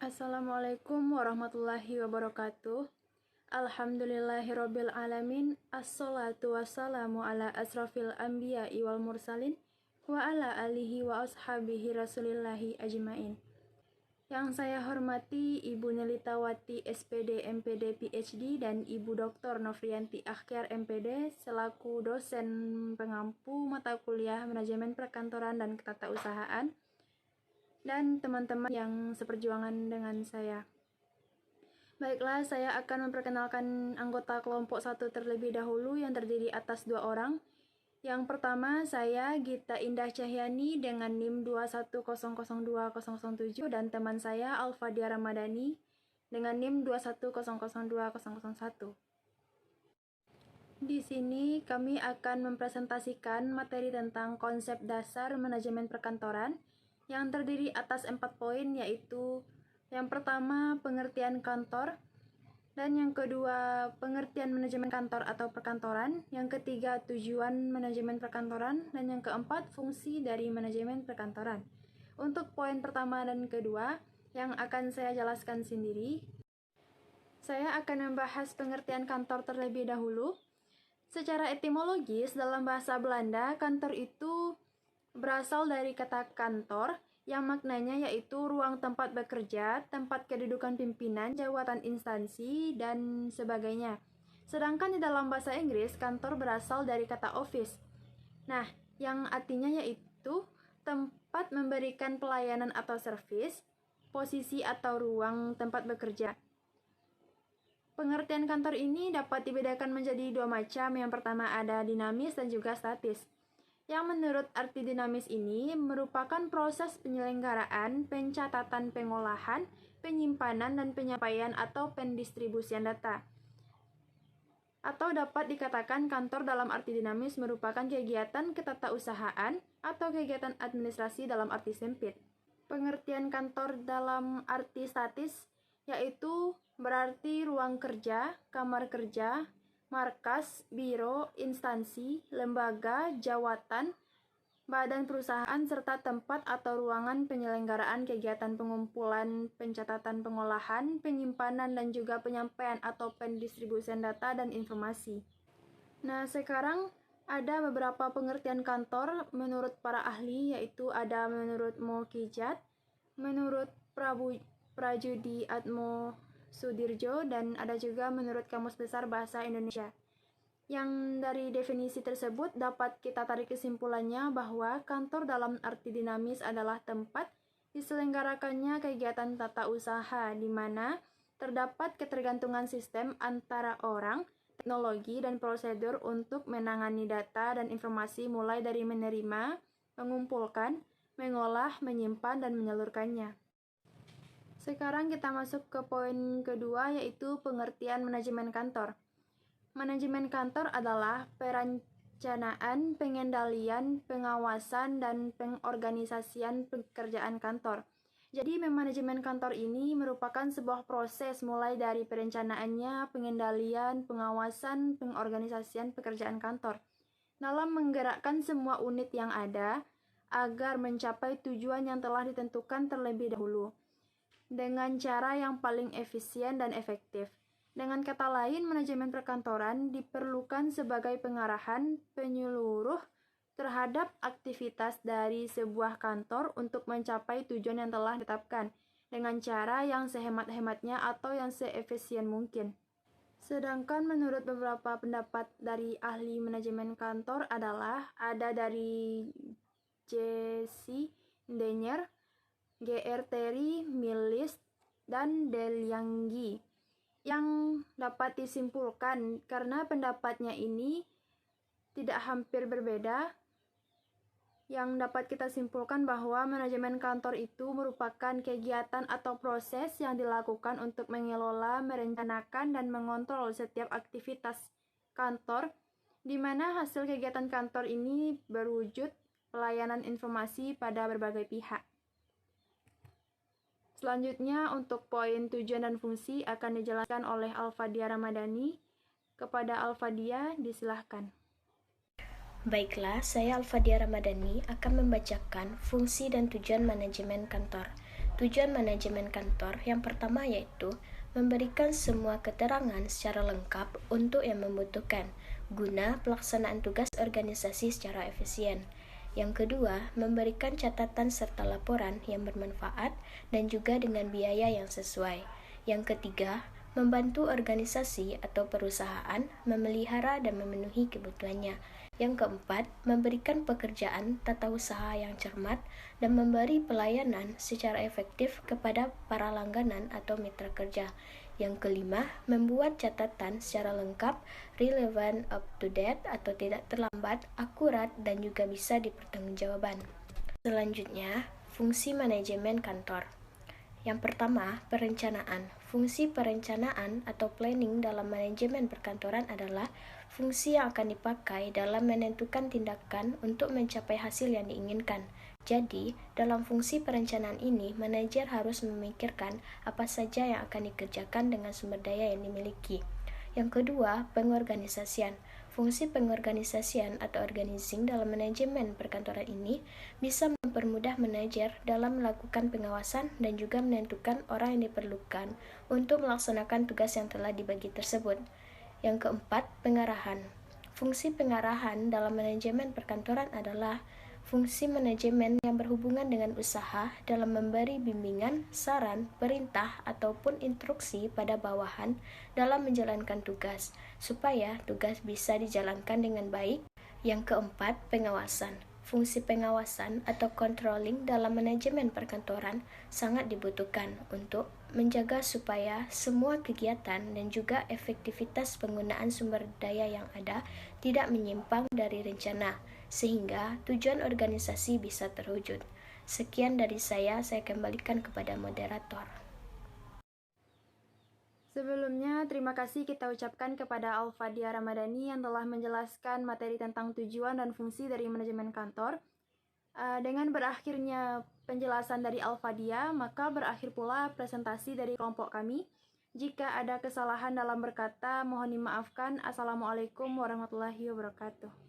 Assalamualaikum warahmatullahi wabarakatuh. Alhamdulillahirabbil alamin. Assalatu wassalamu ala asrafil anbiya'i wal mursalin wa ala alihi wa ashabihi rasulillahi ajmain. Yang saya hormati Ibu Nelitawati SPD MPD PhD dan Ibu Dr. Novrianti Akhyar MPD selaku dosen pengampu mata kuliah Manajemen Perkantoran dan Ketatausahaan, dan teman-teman yang seperjuangan dengan saya. Baiklah, saya akan memperkenalkan anggota kelompok 1 terlebih dahulu yang terdiri atas 2 orang. Yang pertama, saya Gita Indah Cahyani dengan NIM 210020007 dan teman saya Alfadia Ramadhani dengan NIM 210020001. Di sini kami akan mempresentasikan materi tentang konsep dasar manajemen perkantoran yang terdiri atas 4 poin, yaitu yang pertama pengertian kantor, dan yang kedua pengertian manajemen kantor atau perkantoran, yang ketiga tujuan manajemen perkantoran, dan yang keempat fungsi dari manajemen perkantoran. Untuk poin pertama dan kedua yang akan saya jelaskan sendiri, saya akan membahas pengertian kantor terlebih dahulu. Secara etimologis dalam bahasa Belanda, kantor itu berasal dari kata kantor yang maknanya yaitu ruang tempat bekerja, tempat kedudukan pimpinan, jabatan instansi, dan sebagainya. Sedangkan di dalam bahasa Inggris, kantor berasal dari kata office. Nah, yang artinya yaitu tempat memberikan pelayanan atau servis, posisi atau ruang tempat bekerja. Pengertian kantor ini dapat dibedakan menjadi 2 macam. Yang pertama ada dinamis dan juga statis. Yang menurut arti dinamis ini merupakan proses penyelenggaraan, pencatatan, pengolahan, penyimpanan, dan penyampaian atau pendistribusian data. Atau dapat dikatakan kantor dalam arti dinamis merupakan kegiatan ketatausahaan atau kegiatan administrasi dalam arti sempit. Pengertian kantor dalam arti statis yaitu berarti ruang kerja, kamar kerja, markas, biro, instansi, lembaga, jawatan, badan perusahaan, serta tempat atau ruangan penyelenggaraan kegiatan pengumpulan, pencatatan, pengolahan, penyimpanan, dan juga penyampaian atau pendistribusian data dan informasi. Nah, sekarang ada beberapa pengertian kantor menurut para ahli, yaitu ada menurut Mo Kijat, menurut Prajudi Atmo Sudirjo, dan ada juga menurut Kamus Besar Bahasa Indonesia. Yang dari definisi tersebut dapat kita tarik kesimpulannya bahwa kantor dalam arti dinamis adalah tempat diselenggarakannya kegiatan tata usaha di mana terdapat ketergantungan sistem antara orang, teknologi, dan prosedur untuk menangani data dan informasi mulai dari menerima, mengumpulkan, mengolah, menyimpan, dan menyalurkannya. Sekarang kita masuk ke poin kedua, yaitu pengertian manajemen kantor. Manajemen kantor adalah perencanaan, pengendalian, pengawasan, dan pengorganisasian pekerjaan kantor. Jadi, manajemen kantor ini merupakan sebuah proses mulai dari perencanaannya, pengendalian, pengawasan, pengorganisasian pekerjaan kantor dalam menggerakkan semua unit yang ada agar mencapai tujuan yang telah ditentukan terlebih dahulu dengan cara yang paling efisien dan efektif. Dengan kata lain, manajemen perkantoran diperlukan sebagai pengarahan penyeluruh terhadap aktivitas dari sebuah kantor untuk mencapai tujuan yang telah ditetapkan dengan cara yang sehemat-hematnya atau yang seefisien mungkin. Sedangkan menurut beberapa pendapat dari ahli manajemen kantor adalah ada dari Jesse Denyer, G.R. Terry, Millis, dan Delianggi, yang dapat disimpulkan karena pendapatnya ini tidak hampir berbeda, yang dapat kita simpulkan bahwa manajemen kantor itu merupakan kegiatan atau proses yang dilakukan untuk mengelola, merencanakan, dan mengontrol setiap aktivitas kantor, di mana hasil kegiatan kantor ini berwujud pelayanan informasi pada berbagai pihak. Selanjutnya, untuk poin tujuan dan fungsi akan dijelaskan oleh Alfadia Ramadhani. Kepada Alfadia, disilahkan. Baiklah, saya Alfadia Ramadhani akan membacakan fungsi dan tujuan manajemen kantor. Tujuan manajemen kantor yang pertama yaitu memberikan semua keterangan secara lengkap untuk yang membutuhkan, guna pelaksanaan tugas organisasi secara efisien. Yang kedua, memberikan catatan serta laporan yang bermanfaat dan juga dengan biaya yang sesuai. Yang ketiga, membantu organisasi atau perusahaan memelihara dan memenuhi kebutuhannya. Yang keempat, memberikan pekerjaan tata usaha yang cermat dan memberi pelayanan secara efektif kepada para langganan atau mitra kerja. Yang kelima, membuat catatan secara lengkap, relevant, up to date atau tidak terlambat, akurat, dan juga bisa dipertanggungjawabkan. Selanjutnya, fungsi manajemen kantor. Yang pertama, perencanaan. Fungsi perencanaan atau planning dalam manajemen perkantoran adalah fungsi yang akan dipakai dalam menentukan tindakan untuk mencapai hasil yang diinginkan. Jadi, dalam fungsi perencanaan ini, manajer harus memikirkan apa saja yang akan dikerjakan dengan sumber daya yang dimiliki. Yang kedua, pengorganisasian. Fungsi pengorganisasian atau organizing dalam manajemen perkantoran ini bisa mempermudah manajer dalam melakukan pengawasan dan juga menentukan orang yang diperlukan untuk melaksanakan tugas yang telah dibagi tersebut. Yang keempat, pengarahan. Fungsi pengarahan dalam manajemen perkantoran adalah fungsi manajemen yang berhubungan dengan usaha dalam memberi bimbingan, saran, perintah, ataupun instruksi pada bawahan dalam menjalankan tugas, supaya tugas bisa dijalankan dengan baik. Yang keempat, pengawasan. Fungsi pengawasan atau controlling dalam manajemen perkantoran sangat dibutuhkan untuk menjaga supaya semua kegiatan dan juga efektivitas penggunaan sumber daya yang ada tidak menyimpang dari rencana, sehingga tujuan organisasi bisa terwujud. Sekian dari saya kembalikan kepada moderator. Sebelumnya, terima kasih kita ucapkan kepada Al-Fadia Ramadhani yang telah menjelaskan materi tentang tujuan dan fungsi dari manajemen kantor. Dengan berakhirnya penjelasan dari Al-Fadia, maka berakhir pula presentasi dari kelompok kami. Jika ada kesalahan dalam berkata, mohon dimaafkan. Assalamualaikum warahmatullahi wabarakatuh.